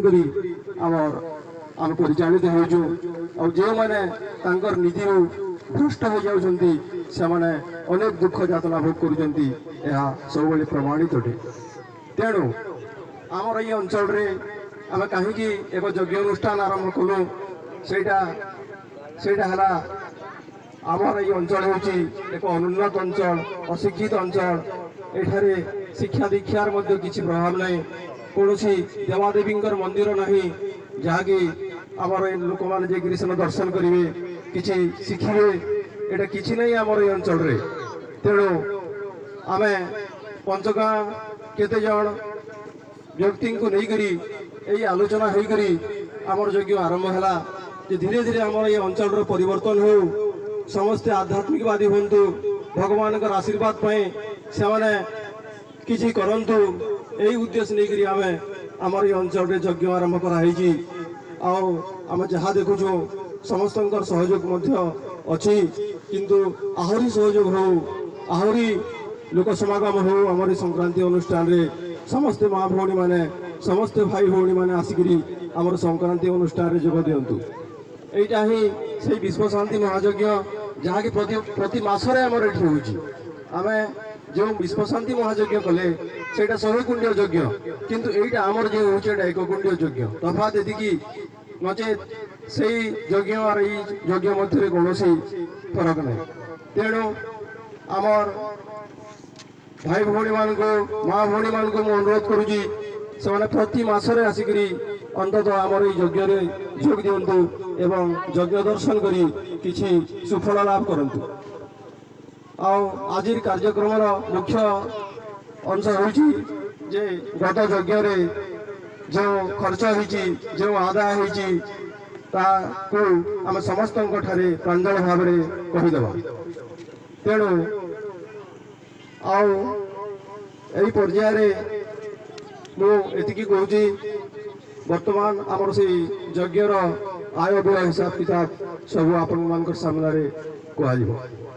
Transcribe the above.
करी आम परिचालित होजु और जो मैंने नीति भ्रष्ट हो जाउछंती से माने अनेक दुख यातना भोग करुछंती सब प्रमाणित अटे। तेणु आमर ये अंचल रे आम कहीं एक यज्ञ अनुष्ठान आरंभ कलु सेटा हला आमर ये अंचल होची एक अनुन्नत अंचल अशिक्षित अंचल एठारे शिक्षा दीक्षार मध्य किसी प्रभाव नहीं कौन देवादेवी मंदिर नहीं जहाँकि आमर लोक मैंने सेन दर्शन करेंगे किसी शिखिबे एटा किसी नहीं आमर ये अंचल रे। तेणु आम पंचगाँ केते जन व्यक्ति को लेकरी यही आलोचना होकरी आमर यज्ञ आरंभ है जे धीरे धीरे आमर ये अंचल परिवर्तन हो समस्ते आध्यात्मिकवादी हूँ भगवान का आशीर्वाद पाए से माने किसी करंतु यही उद्देश्य नहीं आमर ये अंचल यज्ञ आरंभ कराई आम जहाँ देखु समस्त सहयोग अच्छी किंतु आहरी सहयोग हो आहरी लोक समागम हो आमर संक्रांति अनुष्ठान रे समस्ते माँ भौणी माने समस्ते भाई भौणी माने आसिकी आमर संक्रांति अनुष्ठान रे जोग दिंतु। यहीटा ही से विश्व शांति महायज्ञ जहाँकि प्रति मासरे आमर ये होमें जो विश्व शांति महायज्ञ कले से 100 कुंड यज्ञ किंतु यहीटा आमर जो होचे 1 कुंड यज्ञ तफात एति नचेत से यज्ञ और यज्ञ मध्य कौन फरक नहीं। तेणु आमर भाई भौणी मान माँ भौणी मान को अनुरोध करुँगी से प्रति मासरे आसिकी अंततः आमर यज्ञ जोग दिंतु एवं यज्ञ दर्शन करी किछि सुफल लाभ करंतु। आज कार्यक्रम मुख्य अंश होची जे गत यज्ञ रे जो खर्च होची जो आदाय होची ताकू आम समस्त ठारे प्रांजल भाव में कहीदेवा। तेणु आई पर्याय मुझे कहूँ वर्तमान आमर से यज्ञर आय व्यय हिसाब किताब सब आपण मान सामने कह।